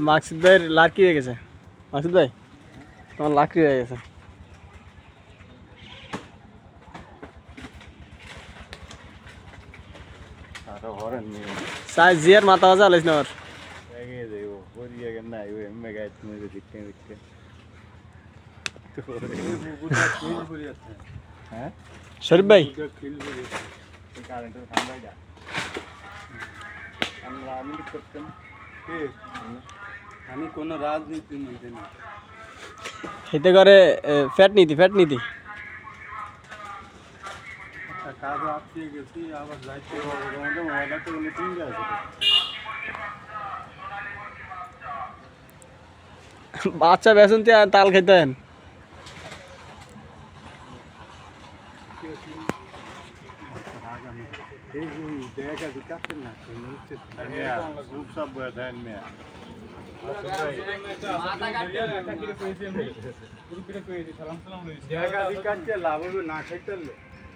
মাকসুদ ভাইয়ের লাকি হয়ে গেছে। মাকসুদ ভাই তোমার লাকি হয়ে গেছে। সাই জিয়ার মাথা বাজা আলাইছ না ওর শরীফ ভাই আমি কোন রাজনীতি মধ্যে না হেতে করে ফ্যাট নীতি কাজ আটকে গেছি আবার যাইতে হবে মোবাইলটা তো মিটিং আছে বাচ্চা বেসন তাল খেতেন দেখা দিকাতে না গ্রুপ সব দেন মে দেখা দিকাতে লাভ হবে না খাইতে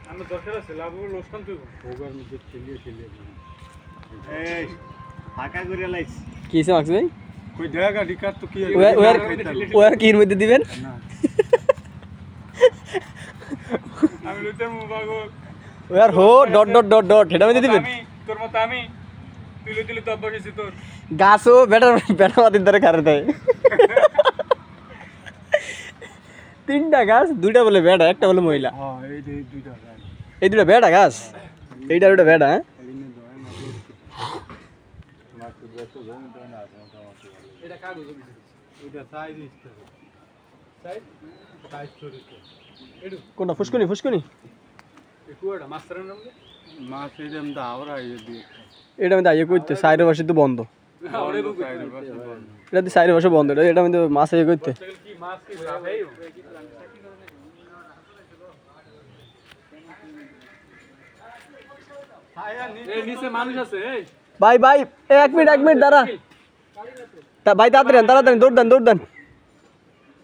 আমরা দরকার আছে লাভ হবে লোকসান তুই ওভার মধ্যে খেলিয়ে এই ফাঁকা করে লাইছ কিছে মাকসুদ ভাই কই দেখা দিকাত তো কি ওয়ার কির মধ্যে দিবেন না আমি লুতে মুবাগো ওয়ার হো ডট এটা মধ্যে দিবেন আমি তোর মত আমি তুই তো অভ্যাস তোর গাছও বেটা মাটির ধরে খারে দেয় তিনটা গাছ দুইটা বলে বেটা একটা বলে মহিলা হ্যাঁ এই দুইটা এই দুটো বেটা গাছ এইটা ওটা বেটা হ্যাঁ এটা কাগজ এটা সাইজ ইস্তে সাইজ চরিতে এডু কোনটা ফুসকুনি একুয়াটা মাস্টারের নাম মাছ এই দেম দা আওরা এই দিয়ে এটা মধ্যে আইয়ে কইতে সাইডের পাশে তো বন্ধ ওরে বউ এটা দি সাইডের পাশে বন্ধ এটা মধ্যে মাছ আইয়ে কইতে কি মাছ কি খাইও এই নিচে মানুষ আছে এই ভাই এক মিনিট দাঁড়া তা ভাই তাড়াতাড়ি দৌড় দেন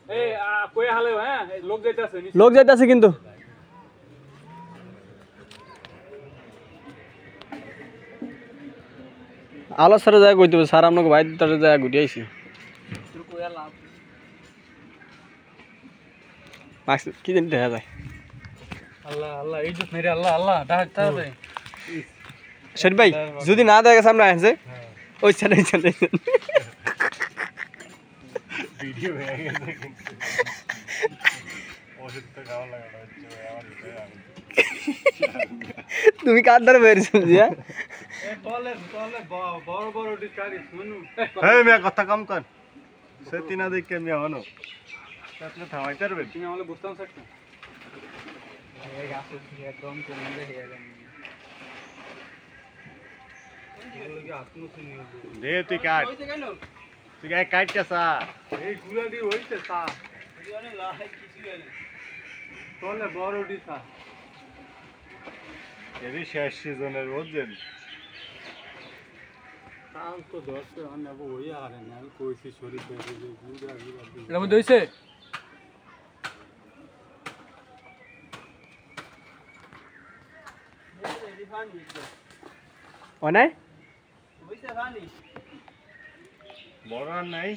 এই কই হালে হ্যাঁ লোক যাইতাছে কিন্তু আলো সারা যায় কইতে স্যার আপনাকে ভাই তারে যায় ঘুরে আইছি মাক্স কি জানি দেখা যায় আল্লাহ এই যে মেরে আল্লাহ ডাকতে হবে শরীফ ভাই যদি না দেখা সামনে আসে ওই ছেড়ে ভিডিও হয়ে গেছে ওষুধ তো খাওয়া লাগা তুমি কার দ্বারা বেরিয়েছো জিয়া তলে বড় ডিসকারি শুনু এই মিয়া কথা কম কর সেতি না দেখে মিয়া হনো আপনি থামাইতে পারবে তুমি আমাকে বুঝতাম স্যার এই গাছ একদম কমে হয়ে গেল দে তুই কাট তুই কাটতে সা এই গুলাডি হইছে সা এখানে লাই কিছু না তলে বড় ডিসা এর শেষ সিজনের ওজন কাল তো দশে আনব ওই আর না কইছি শরীর থেকে গুড়া এর মধ্যে হইছে অনাই হইছে পানি বড় আর নাই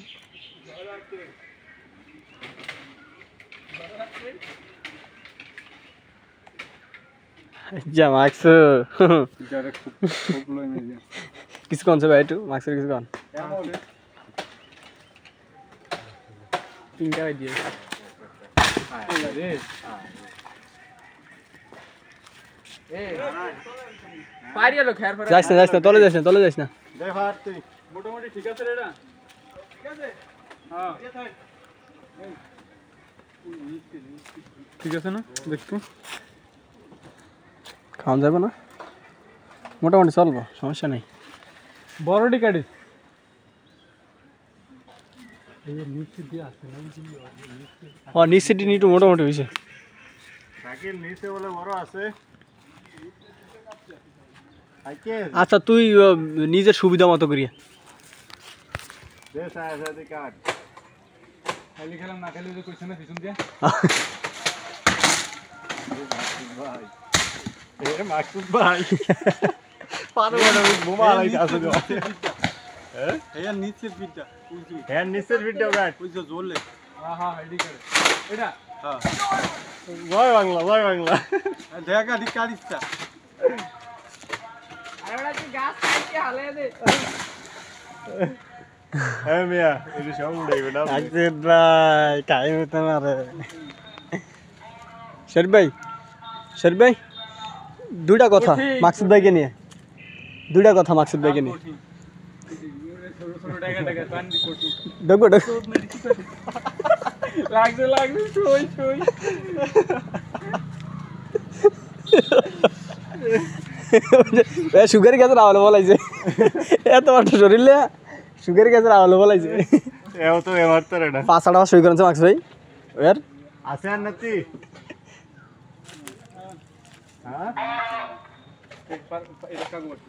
যা মাক্স যারা খুব লই মেজে কিছু কোন সে ভাই একটু মাক্সের কিছু কোন তিনটা দিয়ে রে পারিয়া লোক হেয়ার পরে যাইছ না তলে যাইছ না দেখ আর তুই মোটামুটি ঠিক আছে রে এটা ঠিক আছে হ্যাঁ ঠিক আছে না দেখতো খাওয়া যাবে না মোটামুটি চলবো সমস্যা নেই বড়টি কাটিস নিচে একটু মোটামুটি হয়েছে নিচে বলে বড় আছে আচ্ছা তুই নিজের সুবিধা মতো করিয়া খেলাম না খেলে কইছে না পিছন দিয়া মাকসুদ ভাই পারে বড় বোমা লাইতে আছে গো হ্যাঁ এর নিচের পিঠটা উঁচু হ্যাঁ নিচের ভিডিও গাইড ওই যে জ্বললে হ্যাঁ এডি করে এটা হ্যাঁ জয় বাংলা জয় বাংলা দেখা দি কারিস্তা আরে ওটা কি গাছ কাটতে হালে দে হ্যাঁ মিয়া এটা সব দেখবে না মাকসুদ ভাই কাই হতো না রে শরীফ ভাই দুইটা কথা মাকসুদ ভাইকে নিয়ে দুইটা কথা মাকসুদ ভাইকে নিয়ে ছোট ছোট টাকা টাকা পানি কোটি দেখবো লাগছে ছুই সুগার গ্যাসের আওয়ালে বলাইছে এত বড় শরীরে সুগার গ্যাসের আওয়ালে বলাইছে এও তো এবার তো রে না 5 টাকা সই করেছে মাকসুদ ভাই ওর আছে আর নাতি হ্যাঁ এটা কাগজ